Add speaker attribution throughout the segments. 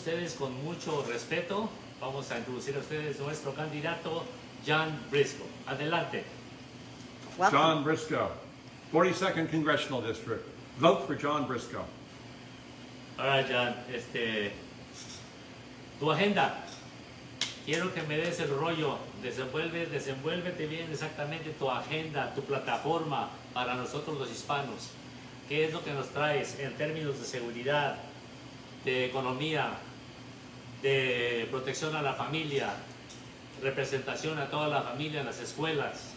Speaker 1: ustedes con mucho respeto, vamos a introducir a ustedes nuestro candidato, John Briscoe. Adelante.
Speaker 2: Welcome.
Speaker 3: John Briscoe, 42nd Congressional District. Vote for John Briscoe.
Speaker 1: All right, John, tu agenda. Quiero que me des el rollo. Desenvuélvete bien exactamente tu agenda, tu plataforma para nosotros los hispanos. ¿Qué es lo que nos traes en términos de seguridad, de economía, de protección a la familia, representación a toda la familia en las escuelas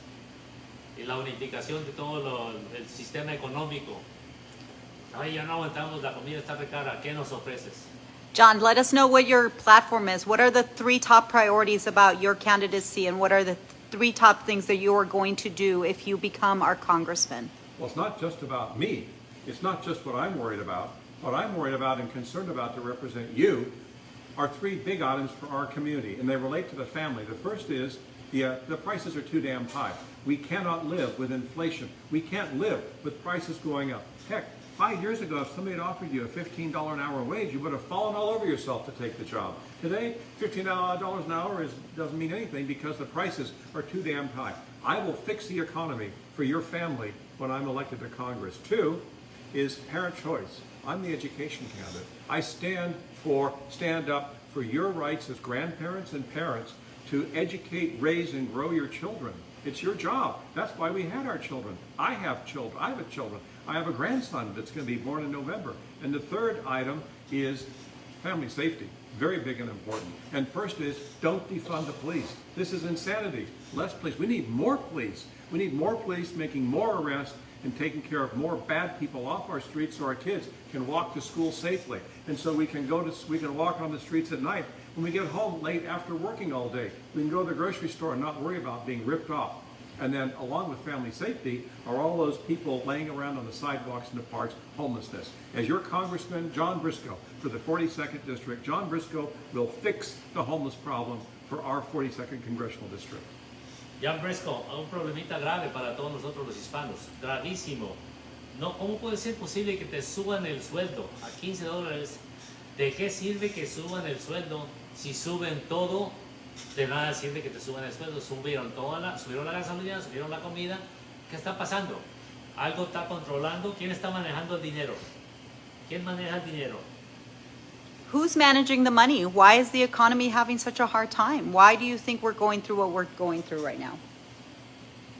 Speaker 1: y la unificación de todo el sistema económico? Ay, ya no aguantamos, la comida está re cara. ¿Qué nos ofreces?
Speaker 2: John, let us know what your platform is. What are the 3 top priorities about your candidacy, and what are the 3 top things that you are going to do if you become our congressman?
Speaker 3: Well, it's not just about me. It's not just what I'm worried about. What I'm worried about and concerned about to represent you are 3 big items for our community, and they relate to the family. The first is the prices are too damn high. We cannot live with inflation. We can't live with prices going up. Heck, 5 years ago, if somebody had offered you a $15 an hour wage, you would have fallen all over yourself to take the job. Today, $15 an hour doesn't mean anything because the prices are too damn high. I will fix the economy for your family when I'm elected to Congress. 2 is parent choice. I'm the education candidate. I stand up for your rights as grandparents and parents to educate, raise, and grow your children. It's your job. That's why we had our children. I have children. I have children. I have a grandson that's going to be born in November. And the third item is family safety. Very big and important. And first is don't defund the police. This is insanity. Less police. We need more police. We need more police making more arrests and taking care of more bad people off our streets so our kids can walk to school safely. And so we can walk on the streets at night. When we get home late after working all day, we can go to the grocery store and not worry about being ripped off. And then along with family safety are all those people laying around on the sidewalks in the parks, homelessness. As your Congressman, John Briscoe, for the 42nd District, John Briscoe will fix the homeless problem for our 42nd Congressional District.
Speaker 1: John Briscoe, un problemita grave para todos nosotros los hispanos, gravísimo. No, ¿cómo puede ser posible que te suban el sueldo a $15? ¿De qué sirve que suban el sueldo si suben todo? De nada sirve que te suban el sueldo. Subieron la gasolina, subieron la comida. ¿Qué está pasando? Algo está controlando. ¿Quién está manejando el dinero? ¿Quién maneja el dinero?
Speaker 2: Who's managing the money? Why is the economy having such a hard time? Why do you think we're going through what we're going through right now?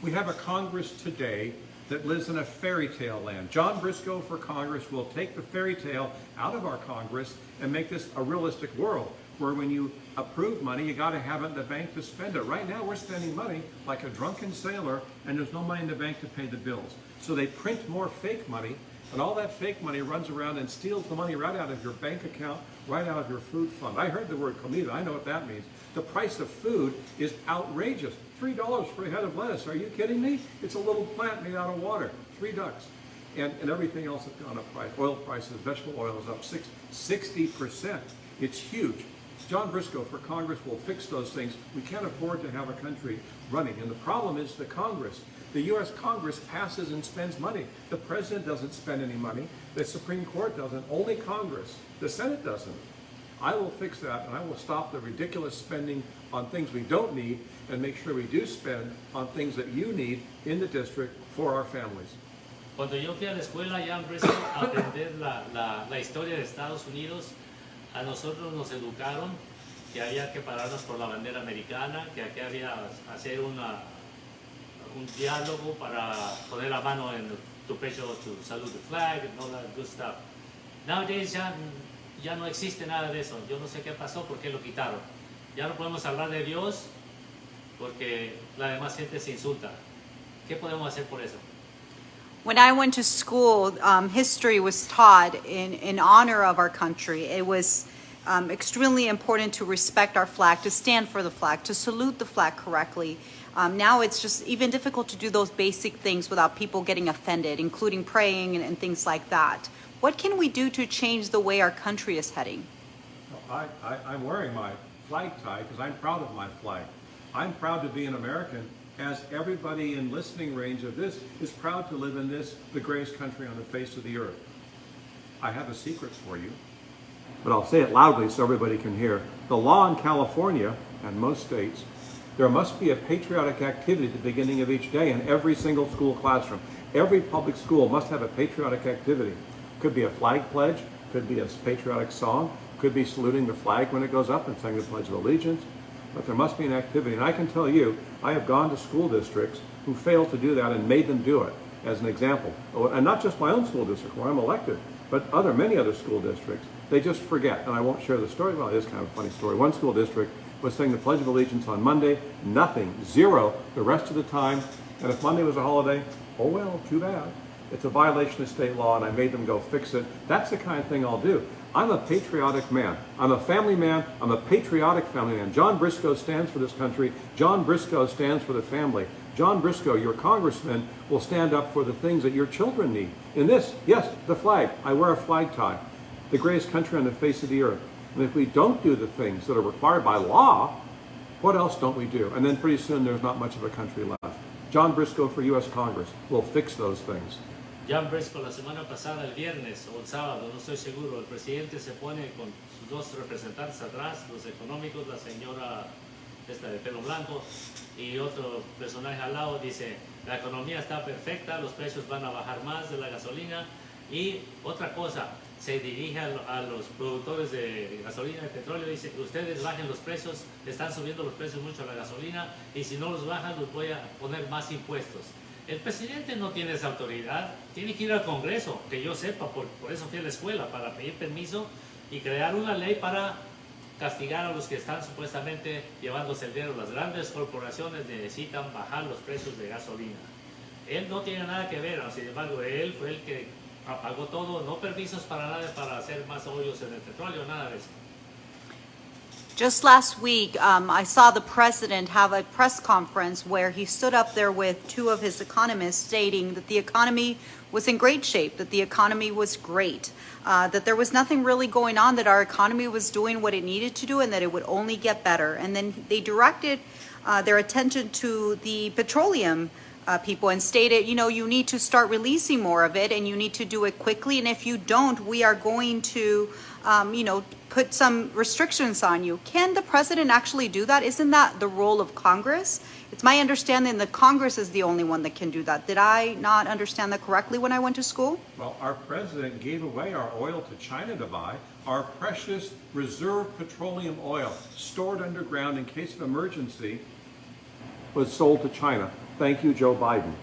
Speaker 3: We have a Congress today that lives in a fairy tale land. John Briscoe for Congress will take the fairy tale out of our Congress and make this a realistic world where when you approve money, you got to have it in the bank to spend it. Right now, we're spending money like a drunken sailor, and there's no money in the bank to pay the bills. So they print more fake money, and all that fake money runs around and steals the money right out of your bank account, right out of your food fund. I heard the word comida. I know what that means. The price of food is outrageous. $3 for a head of lettuce. Are you kidding me? It's a little plant made out of water. $3. And everything else has gone up price. Oil prices, vegetable oil is up 60%. It's huge. John Briscoe for Congress will fix those things. We can't afford to have a country running. And the problem is the Congress. The U.S. Congress passes and spends money. The President doesn't spend any money. The Supreme Court doesn't. Only Congress. The Senate doesn't. I will fix that, and I will stop the ridiculous spending on things we don't need and make sure we do spend on things that you need in the district for our families.
Speaker 1: Cuando yo fui a la escuela, John Briscoe, a aprender la historia de Estados Unidos, a nosotros nos educaron que había que pararnos por la bandera americana, que aquí había hacer un diálogo para poner la mano en tu pecho to salute the flag and all that good stuff. Nowadays ya no existe nada de eso. Yo no sé qué pasó, por qué lo quitaron. Ya no podemos hablar de Dios porque la demás gente se insulta. ¿Qué podemos hacer por eso?
Speaker 2: When I went to school, history was taught in honor of our country. It was extremely important to respect our flag, to stand for the flag, to salute the flag correctly. Now it's just even difficult to do those basic things without people getting offended, including praying and things like that. What can we do to change the way our country is heading?
Speaker 3: I'm wearing my flag tie because I'm proud of my flag. I'm proud to be an American, as everybody in listening range of this is proud to live in this, the greatest country on the face of the earth. I have a secret for you. but I'll say it loudly so everybody can hear. The law in California and most states, there must be a patriotic activity at the beginning of each day in every single school classroom. Every public school must have a patriotic activity. Could be a flag pledge, could be a patriotic song, could be saluting the flag when it goes up and saying the Pledge of Allegiance, but there must be an activity. And I can tell you, I have gone to school districts who failed to do that and made them do it as an example. And not just my own school district where I'm elected, but many other school districts. They just forget, and I won't share the story. Well, it is kind of a funny story. One school district was saying the Pledge of Allegiance on Monday, nothing, zero, the rest of the time. And if Monday was a holiday, oh well, too bad. It's a violation of state law, and I made them go fix it. That's the kind of thing I'll do. I'm a patriotic man. I'm a family man. I'm a patriotic family man. John Briscoe stands for this country. John Briscoe stands for the family. John Briscoe, your congressman, will stand up for the things that your children need. In this, yes, the flag. I wear a flag tie. The greatest country on the face of the earth. And if we don't do the things that are required by law, what else don't we do? And then pretty soon there's not much of a country left. John Briscoe for U.S. Congress will fix those things.
Speaker 1: John Briscoe, la semana pasada, el viernes o el sábado, no estoy seguro, el presidente se pone con sus dos representantes atrás, los económicos, la señora esta de pelo blanco y otro personaje al lado, dice, la economía está perfecta, los precios van a bajar más de la gasolina y otra cosa, se dirige a los productores de gasolina y de petróleo, dice, ustedes bajen los precios, están subiendo los precios mucho a la gasolina y si no los bajan los voy a poner más impuestos. El presidente no tiene esa autoridad, tiene que ir al Congreso, que yo sepa, por eso fui a la escuela, para pedir permiso y crear una ley para castigar a los que están supuestamente llevándose el dinero. Las grandes corporaciones necesitan bajar los precios de gasolina. Él no tiene nada que ver, sin embargo, él fue el que apagó todo, no permisos para nada para hacer más hoyos en el petróleo, nada de eso.
Speaker 2: Just last week, I saw the president have a press conference where he stood up there with two of his economists stating that the economy was in great shape, that the economy was great, that there was nothing really going on, that our economy was doing what it needed to do and that it would only get better. And then they directed their attention to the petroleum people and stated, you know, you need to start releasing more of it and you need to do it quickly. And if you don't, we are going to, you know, put some restrictions on you. Can the president actually do that? Isn't that the role of Congress? It's my understanding that Congress is the only one that can do that. Did I not understand that correctly when I went to school?
Speaker 3: Well, our president gave away our oil to China to buy. Our precious reserve petroleum oil stored underground in case of emergency was sold to China. Thank you, Joe Biden.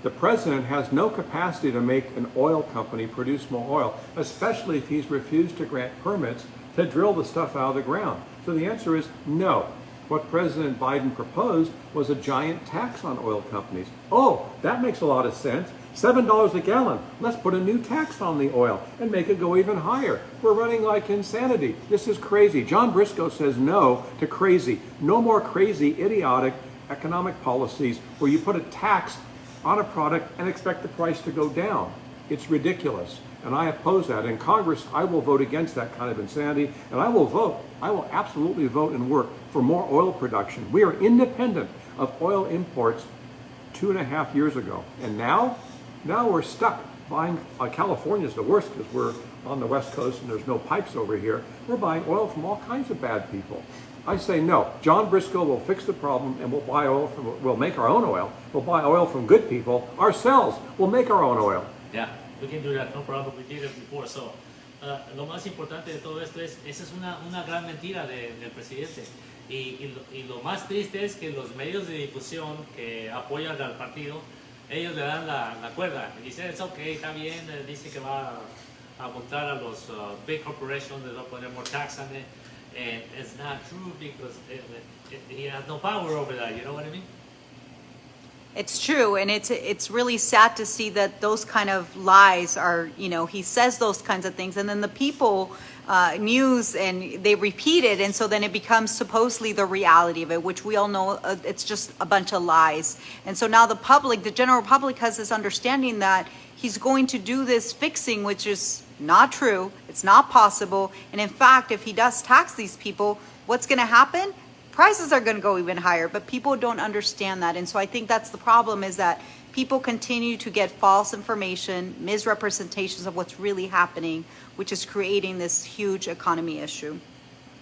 Speaker 3: The president has no capacity to make an oil company produce more oil, especially if he's refused to grant permits to drill the stuff out of the ground. So the answer is no. What President Biden proposed was a giant tax on oil companies. Oh, that makes a lot of sense. $7 a gallon. Let's put a new tax on the oil and make it go even higher. We're running like insanity. This is crazy. John Briscoe says no to crazy. No more crazy, idiotic economic policies where you put a tax on a product and expect the price to go down. It's ridiculous. And I oppose that. In Congress, I will vote against that kind of insanity. And I will absolutely vote and work for more oil production. We are independent of oil imports 2.5 years ago. And now we're stuck buying, California's the worst because we're on the West Coast and there's no pipes over here. We're buying oil from all kinds of bad people. I say no. John Briscoe will fix the problem and we'll make our own oil. We'll buy oil from good people ourselves. We'll make our own oil.
Speaker 1: Yeah, we can do that, no problem. We did it before. So, lo más importante de todo esto es, esa es una gran mentira del presidente. Y lo más triste es que los medios de difusión que apoyan al partido, ellos le dan la cuerda. Y dicen, es ok, está bien, dice que va a multar a los big corporations, les va a poner more tax on it. And it's not true because he has no power over that, you know what I mean?
Speaker 2: It's true, and it's really sad to see that those kind of lies are, you know, he says those kinds of things, and then the people news and they repeat it, and so then it becomes supposedly the reality of it, which we all know it's just a bunch of lies. And so now the public, the general public, has this understanding that he's going to do this fixing, which is not true. It's not possible. And in fact, if he does tax these people, what's going to happen? Prices are going to go even higher, but people don't understand that. And so I think that's the problem, is that people continue to get false information, misrepresentations of what's really happening, which is creating this huge economy issue.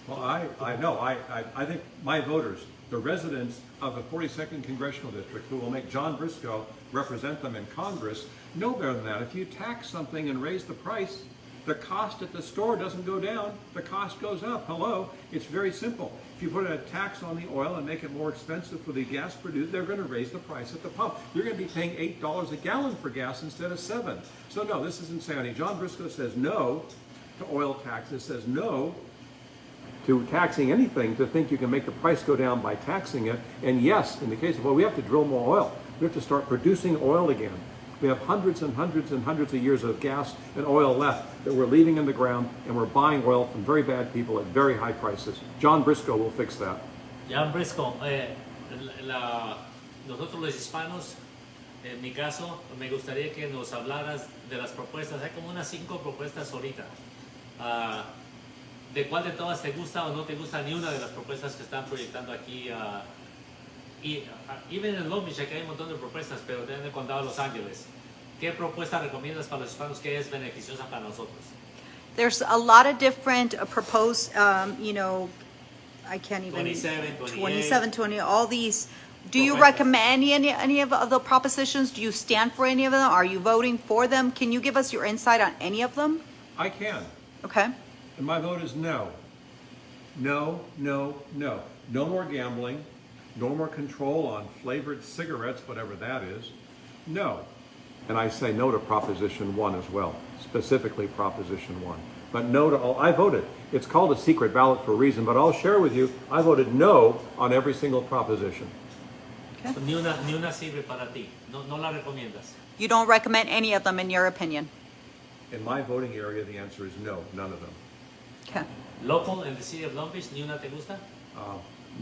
Speaker 3: Well, I know. I think my voters, the residents of the 42nd Congressional District, who will make John Briscoe represent them in Congress, know better than that. If you tax something and raise the price, the cost at the store doesn't go down, the cost goes up. Hello, it's very simple. If you put a tax on the oil and make it more expensive for the gas produced, they're going to raise the price at the pump. You're going to be paying $8 a gallon for gas instead of $7. So no, this is insanity. John Briscoe says no to oil taxes, says no to taxing anything, to think you can make the price go down by taxing it. And yes, in the case of oil, we have to drill more oil. We have to start producing oil again. We have hundreds and hundreds and hundreds of years of gas and oil left that we're leaving in the ground, and we're buying oil from very bad people at very high prices. John Briscoe will fix that.
Speaker 1: John Briscoe, nosotros los hispanos, en mi caso, me gustaría que nos hablaras de las propuestas. Hay como unas 5 propuestas ahorita. ¿De cuál de todas te gusta o no te gusta ni una de las propuestas que están proyectando aquí? Y en Long Beach, aquí hay un montón de propuestas, pero en el condado de Los Ángeles, ¿qué propuesta recomiendas para los hispanos que es beneficiosa para nosotros?
Speaker 2: There's a lot of different proposed, you know, I can't even...
Speaker 1: 27, 28.
Speaker 2: 27, 20, all these. Do you
Speaker 1: Propuestas.
Speaker 2: recommend any of the propositions? Do you stand for any of them? Are you voting for them? Can you give us your insight on any of them?
Speaker 3: I can.
Speaker 2: Okay.
Speaker 3: And my vote is no. No, no, no. No more gambling. No more control on flavored cigarettes, whatever that is. No. And I say no to Proposition 1 as well, specifically Proposition 1. But no to all. I voted. It's called a secret ballot for a reason, but I'll share with you, I voted no on every single proposition.
Speaker 2: Okay.
Speaker 1: Ni una sirve para ti. No la recomiendas.
Speaker 2: You don't recommend any of them in your opinion?
Speaker 3: In my voting area, the answer is no, none of them.
Speaker 2: Okay.
Speaker 1: Local in the city of Long Beach, ni una te gusta?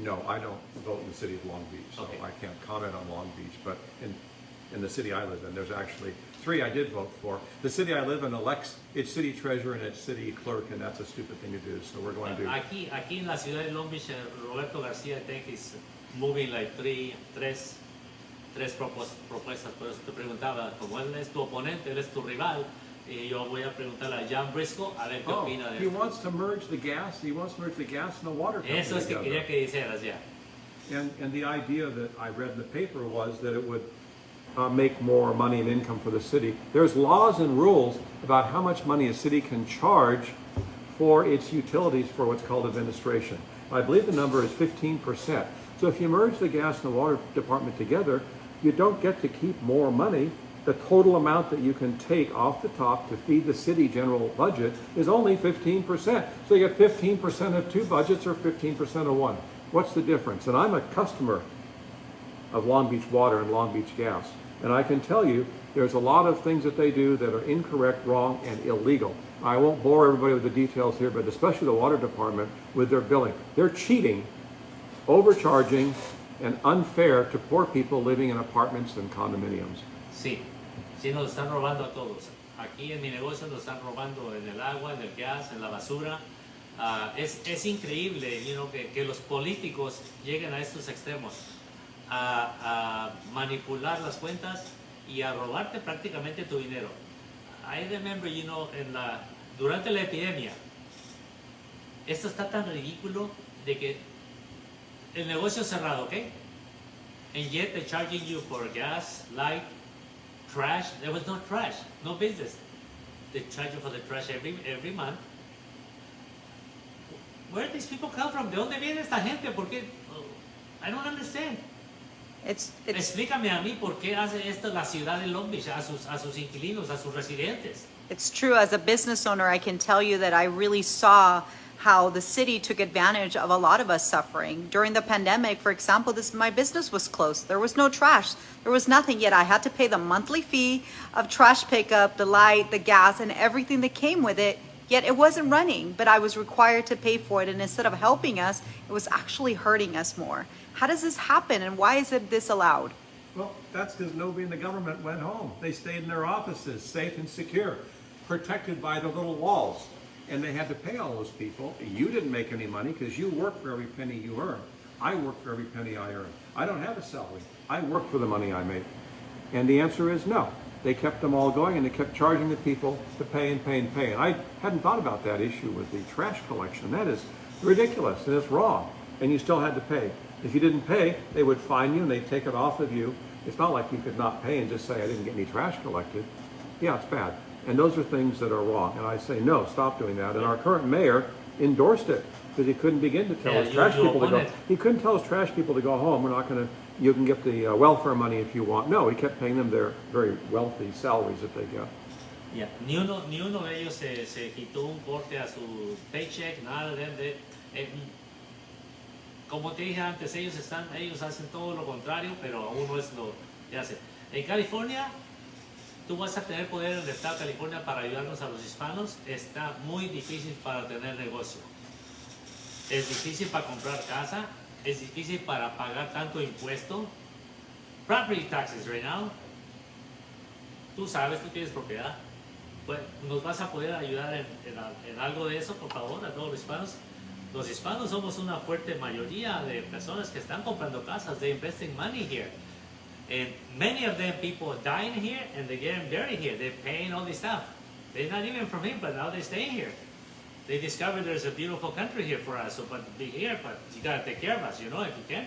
Speaker 3: No, I don't vote in the city of Long Beach, so
Speaker 1: Okay.
Speaker 3: I can't comment on Long Beach. But in the city I live in, there's actually 3 I did vote for. The city I live in elects its city treasurer and its city clerk, and that's a stupid thing to do. So we're going to.
Speaker 1: Aquí en la ciudad de Long Beach, Roberto García, I think, is moving like tres propuestas. Por eso te preguntaba, como él es tu oponente, él es tu rival, y yo voy a preguntarle a John Briscoe a ver qué opina de
Speaker 3: He
Speaker 1: esto.
Speaker 3: wants to merge the gas. He wants to merge the gas and the water company
Speaker 1: Eso es que
Speaker 3: together.
Speaker 1: quería que dijeras ya.
Speaker 3: And the idea that I read in the paper was that it would make more money and income for the city. There's laws and rules about how much money a city can charge for its utilities for what's called administration. I believe the number is 15%. So if you merge the gas and the water department together, you don't get to keep more money. The total amount that you can take off the top to feed the city general budget is only 15%. So you get 15% of 2 budgets or 15% of 1. What's the difference? And I'm a customer of Long Beach Water and Long Beach Gas. And I can tell you there's a lot of things that they do that are incorrect, wrong, and illegal. I won't bore everybody with the details here, but especially the water department with their billing. They're cheating, overcharging, and unfair to poor people living in apartments and condominiums.
Speaker 1: Sí, sí nos están robando a todos. Aquí en mi negocio nos están robando en el agua, en el gas, en la basura. Es increíble, que los políticos lleguen a estos extremos, a manipular las cuentas y a robarte prácticamente tu dinero. I remember, durante la epidemia, esto está tan ridículo de que el negocio cerrado, ¿ok? And yet they're charging you for gas, light, trash. There was no trash, no business. They charge you for the trash every month. Where do these people come from? ¿De dónde viene esta gente? ¿Por qué? I don't understand. Explícame a mí por qué hace esto la ciudad de Long Beach a sus inquilinos, a sus residentes.
Speaker 2: It's true. As a business owner, I can tell you that I really saw how the city took advantage of a lot of us suffering. During the pandemic, for example, my business was closed. There was no trash. There was nothing, yet I had to pay the monthly fee of trash pickup, the light, the gas, and everything that came with it. Yet it wasn't running, but I was required to pay for it. And instead of helping us, it was actually hurting us more. How does this happen, and why is it disallowed?
Speaker 3: Well, that's because nobody in the government went home. They stayed in their offices, safe and secure, protected by the little walls. And they had to pay all those people. You didn't make any money because you work for every penny you earn. I work for every penny I earn. I don't have a salary. I work for the money I make. And the answer is no. They kept them all going, and they kept charging the people to pay and pay and pay. And I hadn't thought about that issue with the trash collection. That is ridiculous, and it's wrong. And you still had to pay. If you didn't pay, they would fine you, and they'd take it off of you. It's not like you could not pay and just say, I didn't get any trash collected. Yeah, it's bad. And those are things that are wrong. And I say, no, stop doing that. And our current mayor endorsed it because he couldn't begin to tell his trash people to go. He couldn't tell his trash people to go home. We're not going to, you can get the welfare money if you want. No, he kept paying them their very wealthy salaries that they get.
Speaker 1: Yeah. Ni uno de ellos se quitó un corte a su paycheck, nada de como te dije antes, ellos hacen todo lo contrario, pero aún no es lo que hacen. En California, tú vas a tener poder en el estado de California para ayudarnos a los hispanos. Está muy difícil para tener negocio. Es difícil para comprar casa, es difícil para pagar tanto impuesto. Property taxes right now. Tú sabes, tú tienes propiedad. Pues, ¿nos vas a poder ayudar en algo de eso, por favor, a todos los hispanos? Los hispanos somos una fuerte mayoría de personas que están comprando casas. They're investing money here. And many of them people dying here and they're getting buried here. They're paying all this stuff. They're not even from here, but now they're staying here. They discovered there's a beautiful country here for us, so but be here, but you gotta take care of us, you know, if you can.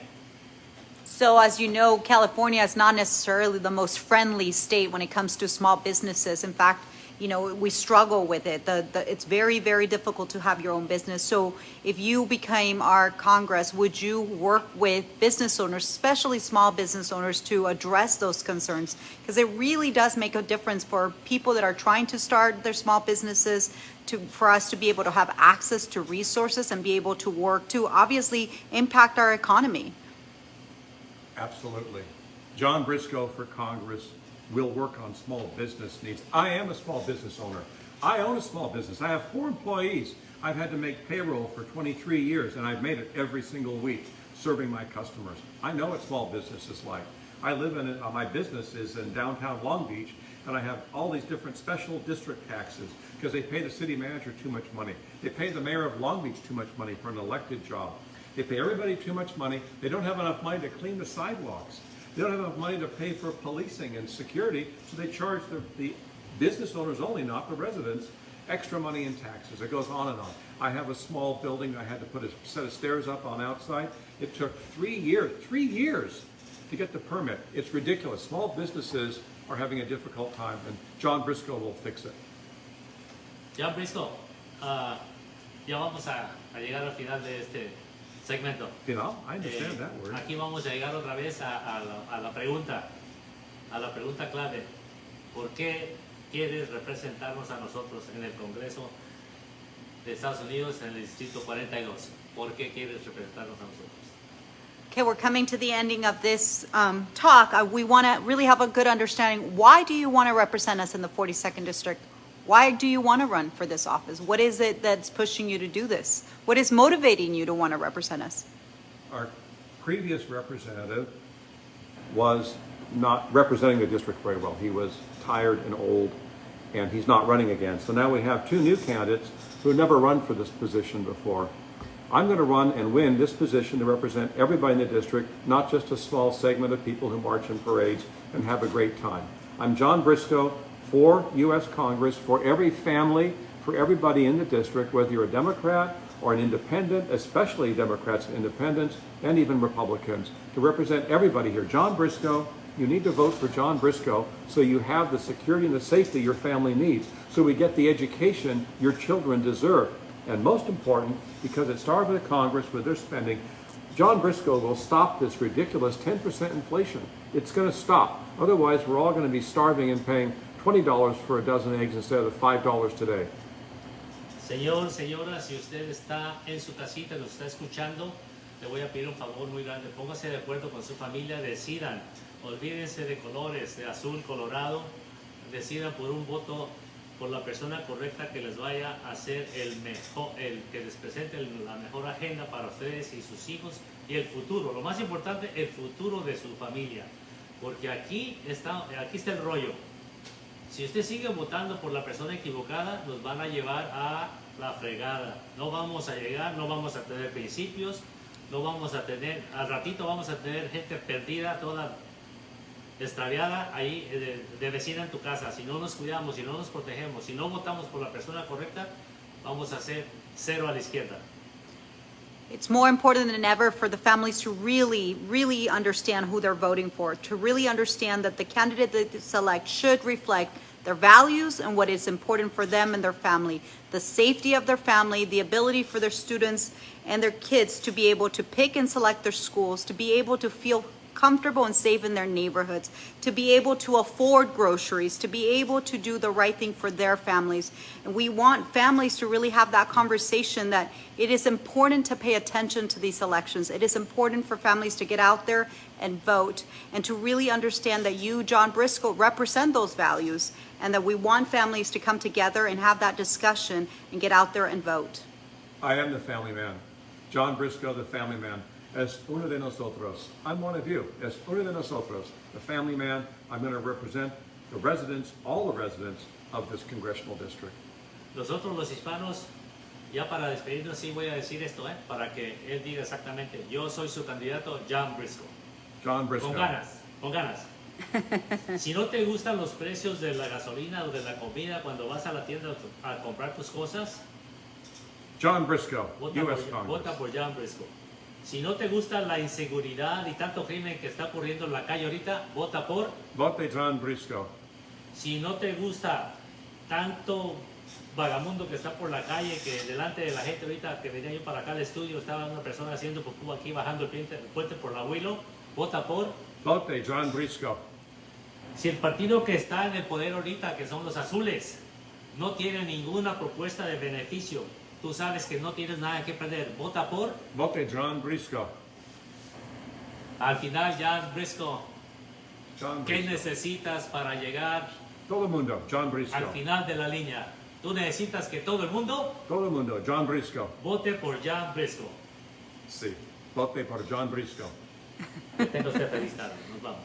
Speaker 2: So as you know, California is not necessarily the most friendly state when it comes to small businesses. In fact, you know, we struggle with it. It's very, very difficult to have your own business. So if you became our Congress, would you work with business owners, especially small business owners, to address those concerns? Because it really does make a difference for people that are trying to start their small businesses, for us to be able to have access to resources and be able to work to obviously impact our economy.
Speaker 3: Absolutely. John Briscoe for Congress will work on small business needs. I am a small business owner. I own a small business. I have 4 employees. I've had to make payroll for 23 years, and I've made it every single week, serving my customers. I know what small business is like. I live in it, my business is in downtown Long Beach, and I have all these different special district taxes because they pay the city manager too much money. They pay the mayor of Long Beach too much money for an elected job. They pay everybody too much money. They don't have enough money to clean the sidewalks. They don't have enough money to pay for policing and security, so they charge the business owners only, not the residents, extra money in taxes. It goes on and on. I have a small building. I had to put a set of stairs up on outside. It took 3 years to get the permit. It's ridiculous. Small businesses are having a difficult time, and John Briscoe will fix it.
Speaker 1: John Briscoe, ya vamos a llegar al final de este segmento.
Speaker 3: You know, I understand that word.
Speaker 1: Aquí vamos a llegar otra vez a la pregunta clave. ¿Por qué quieres representarnos a nosotros en el Congreso de Estados Unidos en el Distrito 42? ¿Por qué quieres representarnos a nosotros?
Speaker 2: Okay, we're coming to the ending of this talk. We want to really have a good understanding. Why do you want to represent us in the 42nd District? Why do you want to run for this office? What is it that's pushing you to do this? What is motivating you to want to represent us?
Speaker 3: Our previous representative was not representing the district very well. He was tired and old, and he's not running again. So now we have 2 new candidates who have never run for this position before. I'm going to run and win this position to represent everybody in the district, not just a small segment of people who march in parades and have a great time. I'm John Briscoe for U.S. Congress, for every family, for everybody in the district, whether you're a Democrat or an independent, especially Democrats and independents, and even Republicans, to represent everybody here. John Briscoe, you need to vote for John Briscoe so you have the security and the safety your family needs, so we get the education your children deserve. And most important, because it started with Congress with their spending, John Briscoe will stop this ridiculous 10% inflation. It's going to stop. Otherwise, we're all going to be starving and paying $20 for a dozen eggs instead of $5 today.
Speaker 1: Señor, señora, si usted está en su casita, nos está escuchando, le voy a pedir un favor muy grande. Póngase de acuerdo con su familia, decidan, olvídense de colores, de azul, colorado, decidan por un voto por la persona correcta que les vaya a hacer el que les presente la mejor agenda para ustedes y sus hijos y el futuro. Lo más importante, el futuro de su familia. Porque aquí está el rollo. Si usted sigue votando por la persona equivocada, nos van a llevar a la fregada. No vamos a llegar, no vamos a tener principios, no vamos a tener, al ratito vamos a tener gente perdida, toda extraviada ahí de vecina en tu casa. Si no nos cuidamos, si no nos protegemos, si no votamos por la persona correcta, vamos a ser cero a la izquierda.
Speaker 2: It's more important than ever for the families to really understand who they're voting for, to really understand that the candidate that they select should reflect their values and what is important for them and their family, the safety of their family, the ability for their students and their kids to be able to pick and select their schools, to be able to feel comfortable and safe in their neighborhoods, to be able to afford groceries, to be able to do the right thing for their families. And we want families to really have that conversation that it is important to pay attention to these elections. It is important for families to get out there and vote and to really understand that you, John Briscoe, represent those values and that we want families to come together and have that discussion and get out there and vote.
Speaker 3: I am the family man. John Briscoe, the family man. As uno de nosotros, I'm one of you. As uno de nosotros, the family man, I'm going to represent the residents, all the residents of this congressional district.
Speaker 1: Nosotros los hispanos, ya para despedirnos, sí voy a decir esto, para que él diga exactamente, yo soy su candidato, John Briscoe.
Speaker 3: John Briscoe.
Speaker 1: Con ganas. Si no te gustan los precios de la gasolina o de la comida cuando vas a la tienda a comprar tus cosas,
Speaker 3: John Briscoe,
Speaker 1: vota
Speaker 3: U.S.
Speaker 1: por,
Speaker 3: Congress.
Speaker 1: vota por John Briscoe. Si no te gusta la inseguridad y tanto crimen que está ocurriendo en la calle ahorita, vota por.
Speaker 3: Vote John Briscoe.
Speaker 1: Si no te gusta tanto vagamundo que está por la calle, que delante de la gente ahorita que venía yo para acá al estudio, estaba una persona haciendo popú aquí bajando el puente por el abuelo, vota por.
Speaker 3: Vote John Briscoe.
Speaker 1: Si el partido que está en el poder ahorita, que son los azules, no tiene ninguna propuesta de beneficio, tú sabes que no tienes nada que perder, vota por.
Speaker 3: Vote John Briscoe.
Speaker 1: Al final, John Briscoe,
Speaker 3: John
Speaker 1: ¿qué
Speaker 3: Briscoe.
Speaker 1: necesitas para llegar
Speaker 3: Todo el mundo, John
Speaker 1: al
Speaker 3: Briscoe.
Speaker 1: final de la línea? Tú necesitas que todo el mundo
Speaker 3: Todo el mundo, John Briscoe.
Speaker 1: vote por John Briscoe.
Speaker 3: Sí. Vote por John Briscoe.
Speaker 1: Que tenga usted feliz tarde. Nos vamos.